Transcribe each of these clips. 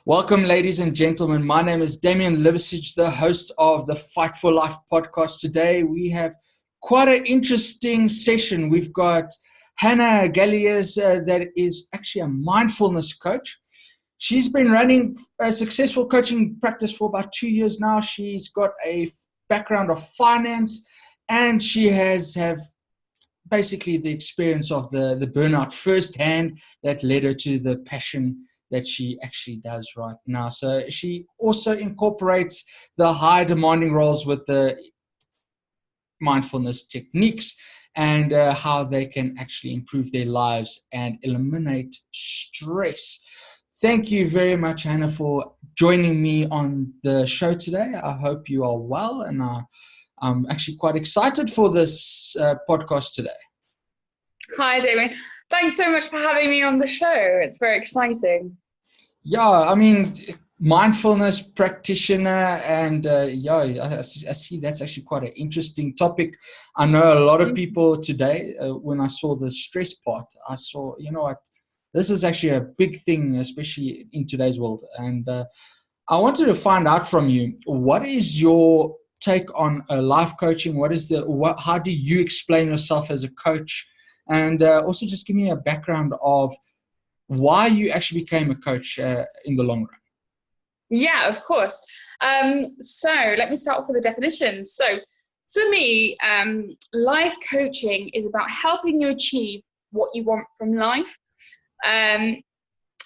Welcome, ladies and gentlemen. My name is Damian Livesich, the host of the Fight for Life podcast. Today, we have quite an interesting session. We've got Hannah Galliers, that is actually a mindfulness coach. She's been running a successful coaching practice for about 2 years now. She's got a background of finance, and she has basically the experience of the burnout firsthand that led her to the passion that she actually does right now. So she also incorporates the high demanding roles with the mindfulness techniques and how they can actually improve their lives and eliminate stress. Thank you very much, Hannah, for joining me on the show today. I hope you are well, and I'm actually quite excited for this podcast today. Hi, Damien. Thanks so much for having me on the show. It's very exciting. Yeah, I mean, mindfulness practitioner, and I see that's actually quite an interesting topic. I know a lot of people today, when I saw the stress part, I saw, you know what, this is actually a big thing, especially in today's world. And I wanted to find out from you, what is your take on life coaching? How do you explain yourself as a coach? And also just give me a background of why you actually became a coach in the long run. Yeah, of course. So let me start off with a definition. So for me, life coaching is about helping you achieve what you want from life.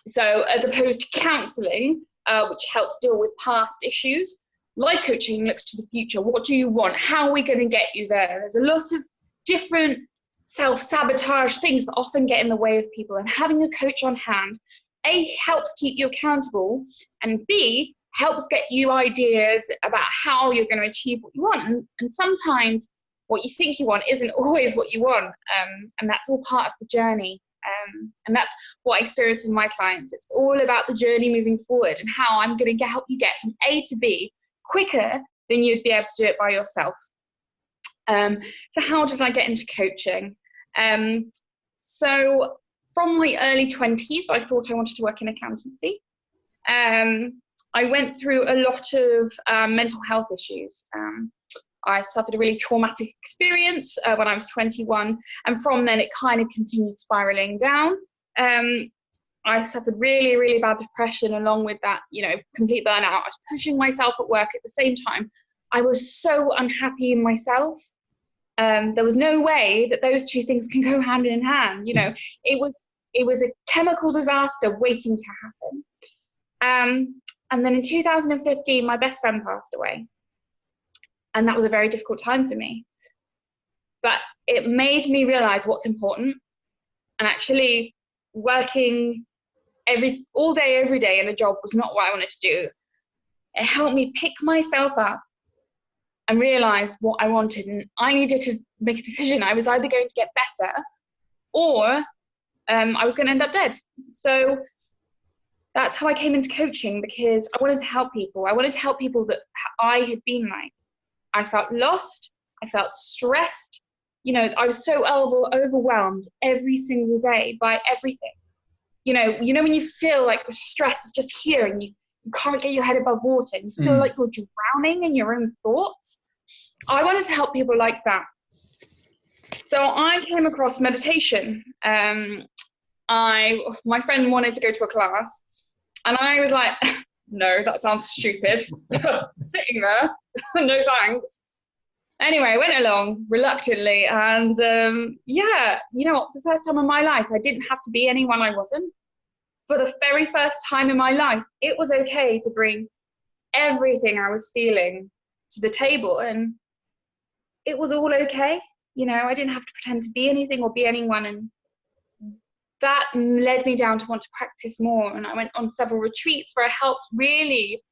So as opposed to counseling, which helps deal with past issues, life coaching looks to the future. What do you want? How are we going to get you there? There's a lot of different self-sabotage things that often get in the way of people, and having a coach on hand, A, helps keep you accountable, and B, helps get you ideas about how you're going to achieve what you want. And sometimes what you think you want isn't always what you want, and that's all part of the journey. And that's what I experience with my clients. It's all about the journey moving forward and how I'm going to help you get from A to B quicker than you'd be able to do it by yourself. So how did I get into coaching? So from my early 20s, I thought I wanted to work in accountancy. I went through a lot of mental health issues. I suffered a really traumatic experience when I was 21, and from then it kind of continued spiraling down. I suffered really, really bad depression along with that, complete burnout. I was pushing myself at work at the same time. I was so unhappy in myself. There was no way that those two things can go hand in hand. It was a chemical disaster waiting to happen. And then in 2015, my best friend passed away. And that was a very difficult time for me. But it made me realize what's important. And actually working all day, every day in a job was not what I wanted to do. It helped me pick myself up and realize what I wanted. And I needed to make a decision. I was either going to get better or I was going to end up dead. So that's how I came into coaching, because I wanted to help people. I wanted to help people that I had been like. I felt lost. I felt stressed. I was so overwhelmed every single day by everything. When you feel like the stress is just here and you can't get your head above water. You feel like you're drowning in your own thoughts. I wanted to help people like that. So I came across meditation. My friend wanted to go to a class, and I was like, no, that sounds stupid. Sitting there, no thanks. Anyway, I went along reluctantly, and for the first time in my life, I didn't have to be anyone I wasn't. For the very first time in my life, it was okay to bring everything I was feeling to the table, and it was all okay. I didn't have to pretend to be anything or be anyone, and that led me down to want to practice more. And I went on several retreats where I helped really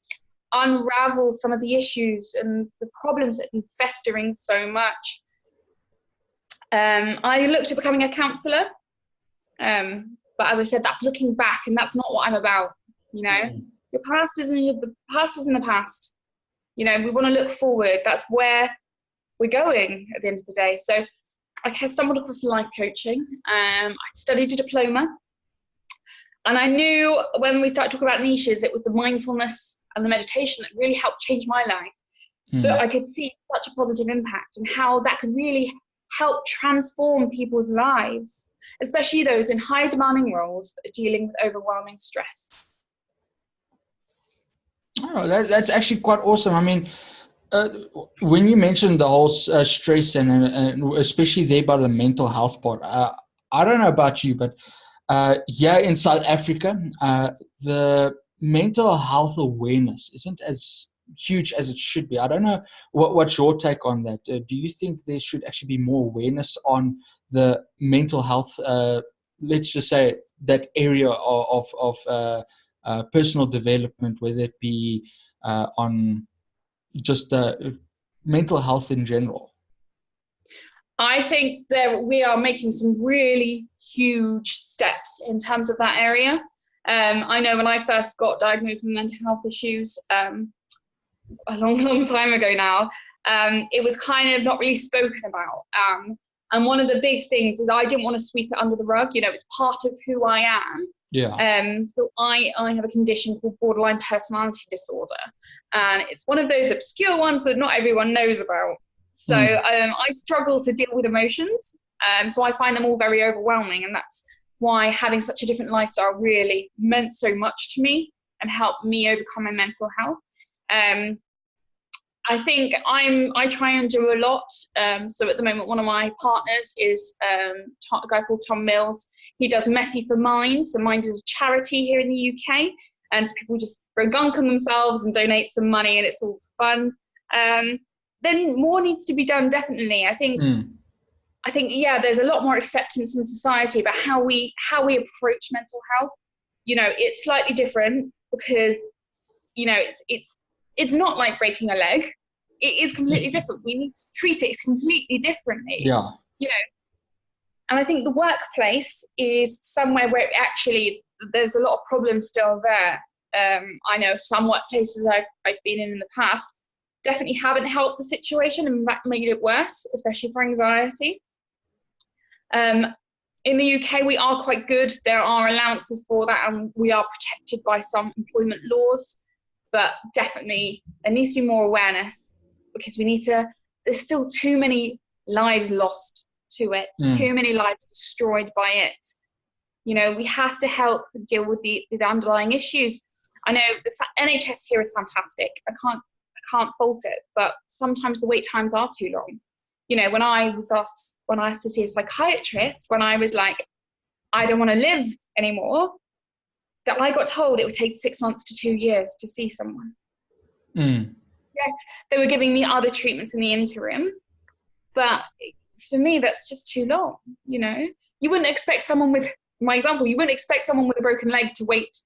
unravel some of the issues and the problems that had been festering so much. I looked at becoming a counsellor. But as I said, that's looking back, and that's not what I'm about. Your past is in the past. We want to look forward. That's where we're going at the end of the day. So I stumbled across life coaching. I studied a diploma. And I knew when we started talking about niches, it was the mindfulness and the meditation that really helped change my life, that I could see such a positive impact and how that could really help transform people's lives, especially those in high demanding roles that are dealing with overwhelming stress. Oh, that's actually quite awesome. I mean, when you mentioned the whole stress and especially there by the mental health part, I don't know about you, but here in South Africa, the mental health awareness isn't as huge as it should be. I don't know what's your take on that. Do you think there should actually be more awareness on the mental health, let's just say that area of personal development, whether it be on just mental health in general? I think that we are making some really huge steps in terms of that area. I know when I first got diagnosed with mental health issues a long time ago now, it was kind of not really spoken about. And one of the big things is I didn't want to sweep it under the rug. You know, it's part of who I am. Yeah. So I have a condition called borderline personality disorder. And it's one of those obscure ones that not everyone knows about. So I struggle to deal with emotions. So I find them all very overwhelming. And that's why having such a different lifestyle really meant so much to me and helped me overcome my mental health. I think I try and do a lot. So at the moment, one of my partners is a guy called Tom Mills. He does Messy for Mind. So Mind is a charity here in the UK. And people just throw gunk on themselves and donate some money, and it's all fun. Then more needs to be done, definitely. I think, yeah, there's a lot more acceptance in society about how we approach mental health. You know, it's slightly different because, you know, it's not like breaking a leg. It is completely different. We need to treat it completely differently. Yeah. You know, and I think the workplace is somewhere where actually there's a lot of problems still there. I know some workplaces I've been in the past definitely haven't helped the situation and made it worse, especially for anxiety. In the UK, we are quite good. There are allowances for that, and we are protected by some employment laws. But definitely, there needs to be more awareness because there's still too many lives lost to it, too many lives destroyed by it. You know, we have to help deal with the underlying issues. I know the NHS here is fantastic. I can't fault it, but sometimes the wait times are too long. You know, when I asked to see a psychiatrist, when I was like, I don't want to live anymore, that I got told it would take 6 months to 2 years to see someone. Yes, they were giving me other treatments in the interim, but for me, that's just too long. You know, you wouldn't expect someone with my example. You wouldn't expect someone with a broken leg to wait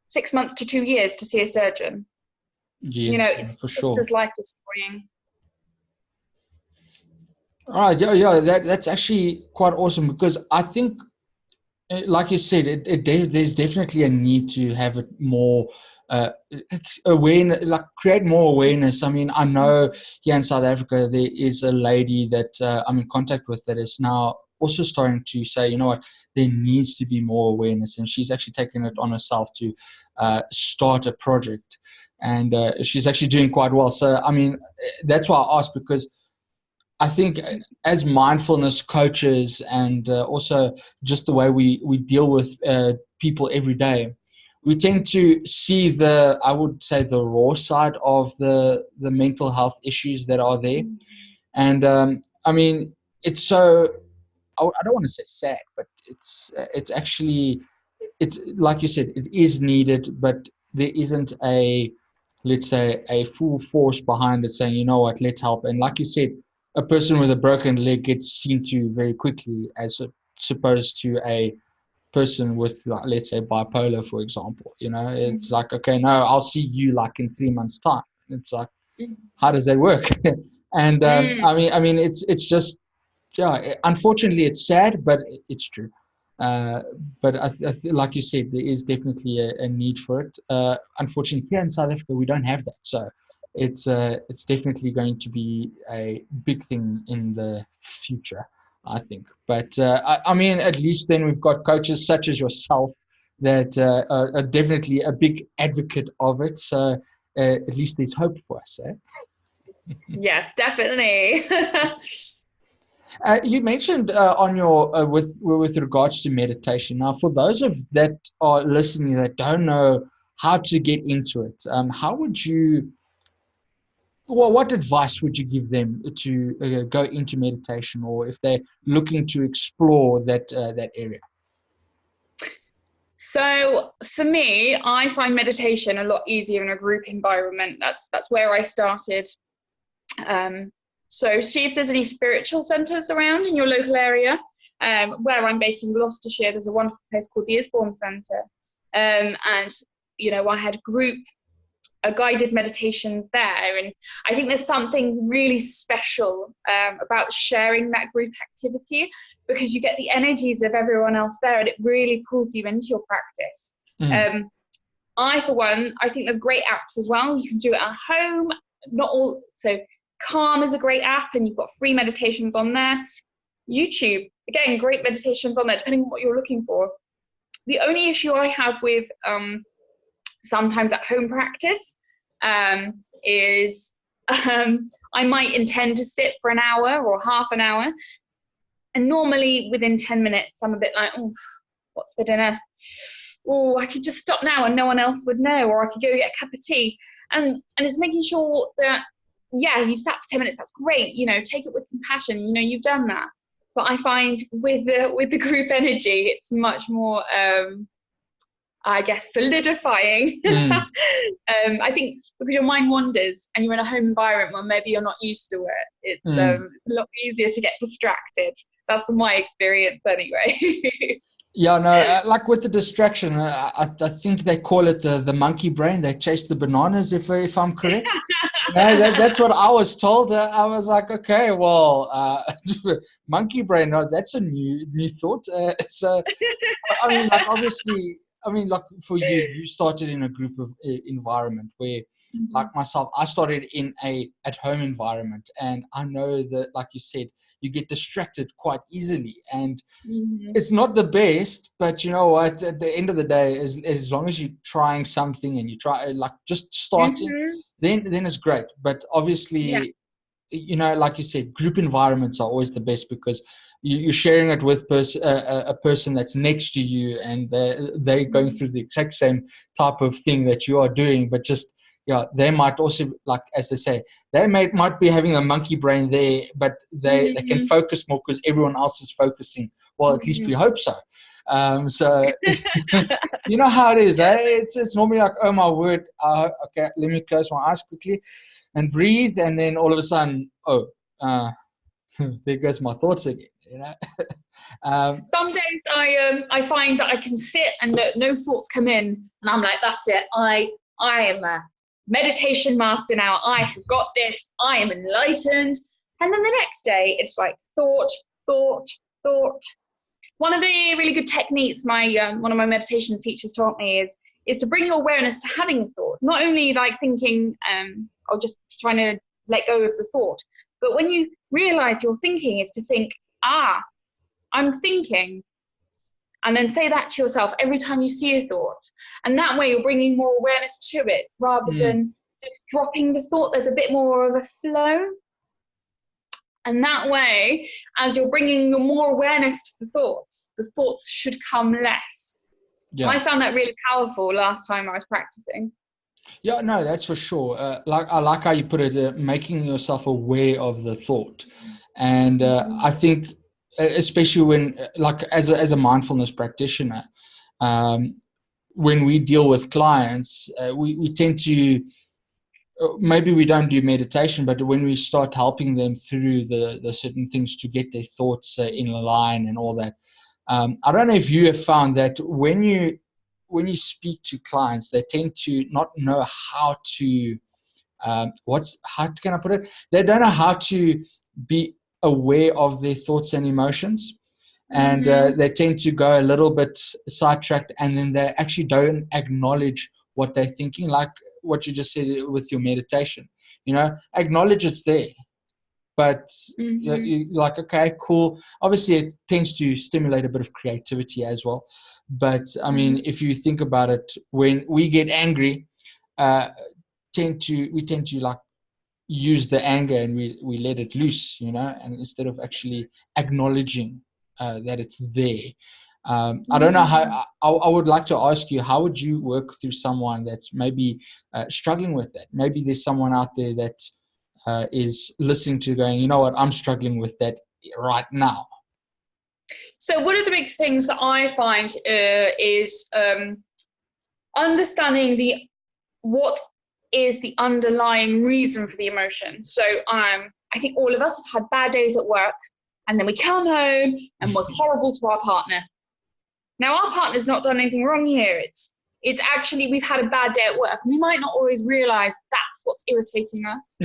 6 months to 2 years to see a surgeon. Yes, you know, it's for just sure. as life destroying. All right, yeah, that's actually quite awesome because I think, like you said, there's definitely a need to have it more awareness, like create more awareness. I mean, I know here in South Africa there is a lady that I'm in contact with that is now also starting to say, you know what, there needs to be more awareness, and she's actually taken it on herself to start a project, and she's actually doing quite well. So, I mean, that's why I asked, because I think as mindfulness coaches and also just the way we deal with people every day, we tend to see I would say the raw side of the mental health issues that are there. And I mean, it's so, I don't want to say sad, but it's actually, it's like you said, it is needed, but there isn't let's say, a full force behind it saying, you know what, let's help. And like you said, a person with a broken leg gets seen to very quickly as opposed to a person with, like, let's say, bipolar, for example. You know, it's like, okay, no, I'll see you like in 3 months' time. It's like, how does that work? And I mean, it's just, yeah, unfortunately, it's sad, but it's true. But like you said, there is definitely a need for it. Unfortunately, here in South Africa, we don't have that. So it's definitely going to be a big thing in the future, I think. But I mean, at least then we've got coaches such as yourself that are definitely a big advocate of it. So at least there's hope for us. Yes, definitely. You mentioned on your with regards to meditation. Now, for those of that are listening that don't know how to get into it, how would you? Well, what advice would you give them to go into meditation, or if they're looking to explore that area? So for me, I find meditation a lot easier in a group environment. That's where I started. So see if there's any spiritual centres around in your local area. Where I'm based in Gloucestershire, there's a wonderful place called the Isbourne Centre. And, I had guided meditations there. And I think there's something really special about sharing that group activity, because you get the energies of everyone else there and it really pulls you into your practice. For one, I think there's great apps as well. You can do it at home. Not all. So Calm is a great app and you've got free meditations on there. YouTube, again, great meditations on there, depending on what you're looking for. The only issue I have with sometimes at home practice is I might intend to sit for an hour or half an hour. And normally within 10 minutes, I'm a bit like, oh, what's for dinner? Oh, I could just stop now and no one else would know, or I could go get a cup of tea. And it's making sure that, yeah, you've sat for 10 minutes, that's great. Take it with compassion. You've done that. But I find with the group energy, it's much more, I guess, solidifying. I think because your mind wanders and you're in a home environment where maybe you're not used to it, it's a lot easier to get distracted. That's my experience anyway. Yeah, no, like with the distraction, I think they call it the monkey brain. They chase the bananas, if I'm correct. No, that's what I was told. I was like, okay, well, monkey brain, no, that's a new thought. So, I mean, like, obviously, like for you started in a group of environment where, like myself, I started in a at-home environment, and I know that, like you said, you get distracted quite easily, and it's not the best. But you know what? At the end of the day, as long as you're trying something and you try, like, just starting, then it's great. But obviously, like you said, group environments are always the best, because you're sharing it with a person that's next to you, and they're going through the exact same type of thing that you are doing, but just, they might also, like, as they say, they might be having a monkey brain there, but they can focus more because everyone else is focusing. Well, at least we hope so. So you know how it is, eh? It's normally like, oh my word, okay, let me close my eyes quickly and breathe, and then all of a sudden, there goes my thoughts again. Some days I find that I can sit and no thoughts come in, and I'm like, that's it. I am a meditation master now. I have got this. I am enlightened. And then the next day, it's like thought. One of the really good techniques one of my meditation teachers taught me is to bring your awareness to having a thought. Not only like thinking or just trying to let go of the thought, but when you realize you're thinking, is to think, I'm thinking. And then say that to yourself every time you see a thought. And that way you're bringing more awareness to it rather than just dropping the thought. There's a bit more of a flow. And that way, as you're bringing more awareness to the thoughts should come less. Yeah. I found that really powerful last time I was practicing. Yeah, no, that's for sure. I like how you put it, making yourself aware of the thought. And I think, especially when, like, as a mindfulness practitioner, when we deal with clients, we tend to, maybe we don't do meditation, but when we start helping them through the certain things to get their thoughts in line and all that, I don't know if you have found that when you speak to clients, they tend to not know how to, how can I put it? They don't know how to be aware of their thoughts and emotions. And they tend to go a little bit sidetracked, and then they actually don't acknowledge what they're thinking, like what you just said with your meditation. Acknowledge it's there. but Mm-hmm. like, okay, cool. Obviously, it tends to stimulate a bit of creativity as well. But I mean, if you think about it, when we get angry, we tend to like use the anger and we let it loose, and instead of actually acknowledging that it's there. I don't know how. I would like to ask you, how would you work through someone that's maybe struggling with that? Maybe there's someone out there that is listening to going, you know what, I'm struggling with that right now. So one of the big things that I find is understanding what is the underlying reason for the emotion. So I think all of us have had bad days at work, and then we come home and we're horrible to our partner. Now, our partner's not done anything wrong here. It's actually we've had a bad day at work. We might not always realize that's what's irritating us.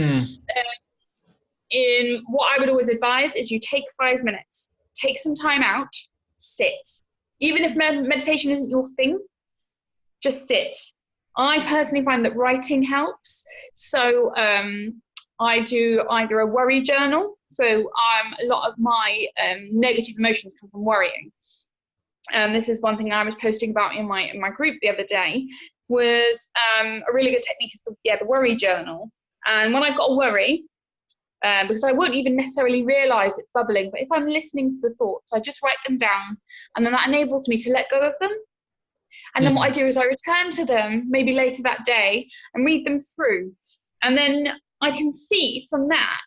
In what I would always advise is you take 5 minutes, take some time out, sit. Even if meditation isn't your thing, just sit. I personally find that writing helps. So I do either a worry journal. So a lot of my negative emotions come from worrying. And this is one thing I was posting about in my group the other day, was a really good technique is the worry journal. And when I've got a worry, because I won't even necessarily realize it's bubbling, but if I'm listening to the thoughts, I just write them down, and then that enables me to let go of them. And then what I do is I return to them maybe later that day and read them through. And then I can see from that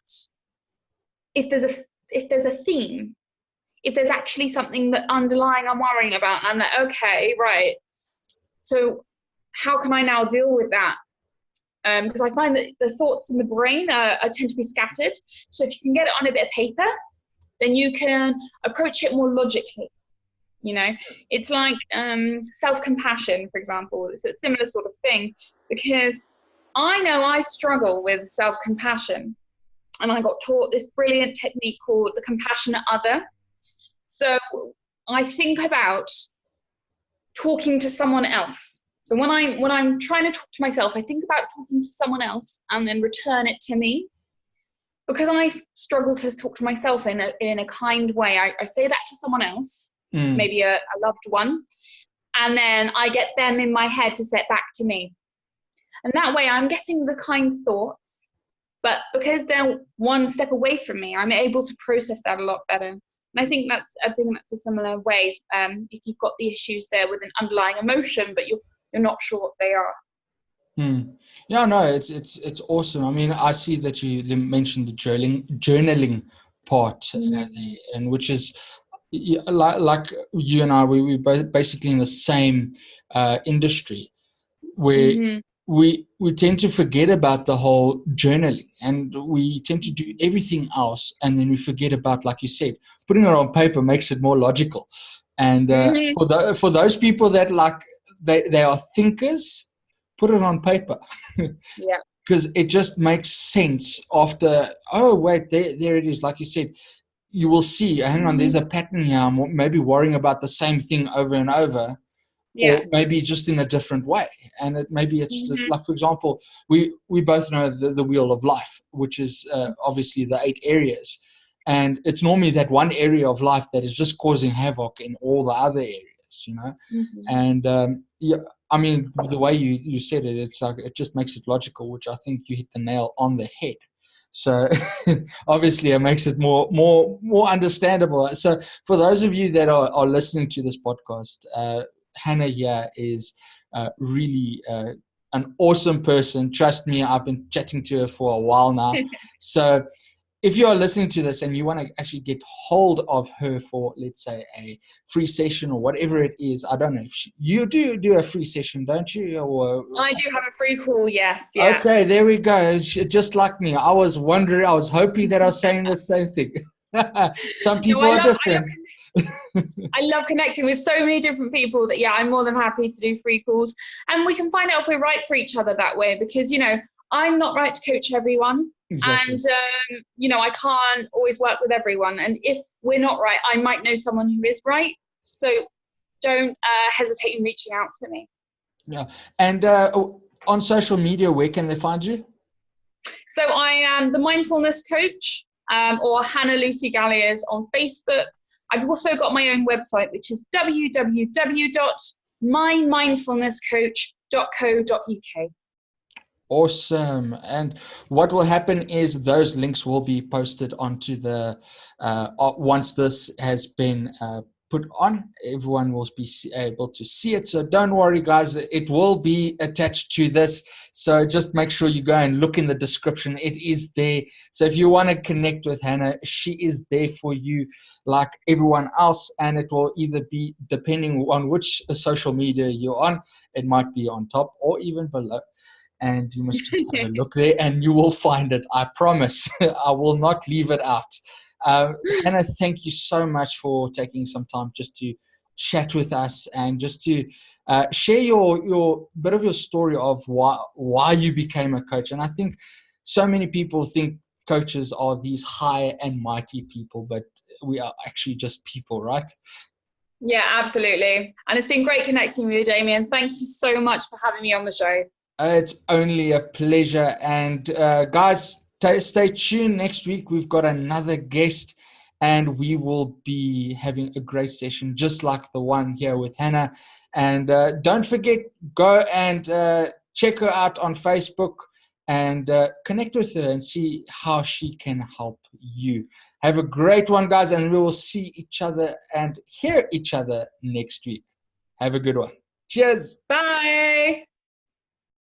if there's a theme, if there's actually something that underlying I'm worrying about. And I'm like, okay, right. So how can I now deal with that? Because I find that the thoughts in the brain tend to be scattered. So if you can get it on a bit of paper, then you can approach it more logically. It's like self-compassion, for example. It's a similar sort of thing, because I know I struggle with self-compassion, and I got taught this brilliant technique called the compassionate other. So I think about talking to someone else. So when I'm trying to talk to myself, I think about talking to someone else and then return it to me. Because I struggle to talk to myself in a kind way, I say that to someone else, maybe a loved one, and then I get them in my head to say it back to me. And that way I'm getting the kind thoughts, but because they're one step away from me, I'm able to process that a lot better. And I think that's a similar way. If you've got the issues there with an underlying emotion, but you're not sure what they are. Yeah, no, it's awesome. I mean, I see that you mentioned the journaling part, and which is like you and I, we basically in the same industry, where we tend to forget about the whole journaling, and we tend to do everything else, and then we forget about, like you said, putting it on paper makes it more logical. And for those people that like they are thinkers, put it on paper. Yeah. Because it just makes sense after, oh, wait, there it is. Like you said, you will see, hang on, there's a pattern here. I'm maybe worrying about the same thing over and over, or maybe just in a different way. And maybe it's just like, for example, we both know the wheel of life, which is obviously the 8 areas. And it's normally that one area of life that is just causing havoc in all the other areas, And I mean, the way you said it, it's like it just makes it logical, which I think you hit the nail on the head. So obviously, it makes it more understandable. So for those of you that are listening to this podcast, Hannah here is really an awesome person. Trust me, I've been chatting to her for a while now. So if you are listening to this and you want to actually get hold of her for, let's say, a free session or whatever it is, I don't know if you do a free session, don't you? Or I do have a free call, yes. Yeah. Okay, there we go. It's just like me. I was wondering, I was hoping that I was saying the same thing. Some people are different. I love connecting with so many different people that, I'm more than happy to do free calls. And we can find out if we're right for each other that way, because, I'm not right to coach everyone. Exactly. And, I can't always work with everyone. And if we're not right, I might know someone who is right. So don't hesitate in reaching out to me. Yeah. And on social media, where can they find you? So I am the Mindfulness coach. or Hannah Lucy Galliers on Facebook. I've also got my own website, which is www.mymindfulnesscoach.co.uk. Awesome. And what will happen is those links will be posted onto the, once this has been put on, everyone will be able to see it. So don't worry, guys, it will be attached to this. So just make sure you go and look in the description. It is there. So if you want to connect with Hannah, she is there for you like everyone else. And it will either be, depending on which social media you're on, it might be on top or even below. And you must just have a look there and you will find it. I promise. I will not leave it out. Hannah, thank you so much for taking some time just to chat with us and just to share your bit of your story of why you became a coach. And I think so many people think coaches are these high and mighty people, but we are actually just people, right? Yeah, absolutely. And it's been great connecting with you, Damien. Thank you so much for having me on the show. It's only a pleasure. And guys, stay tuned. Next week, we've got another guest and we will be having a great session just like the one here with Hannah. And don't forget, go and check her out on Facebook and connect with her and see how she can help you. Have a great one, guys, and we will see each other and hear each other next week. Have a good one. Cheers. Bye.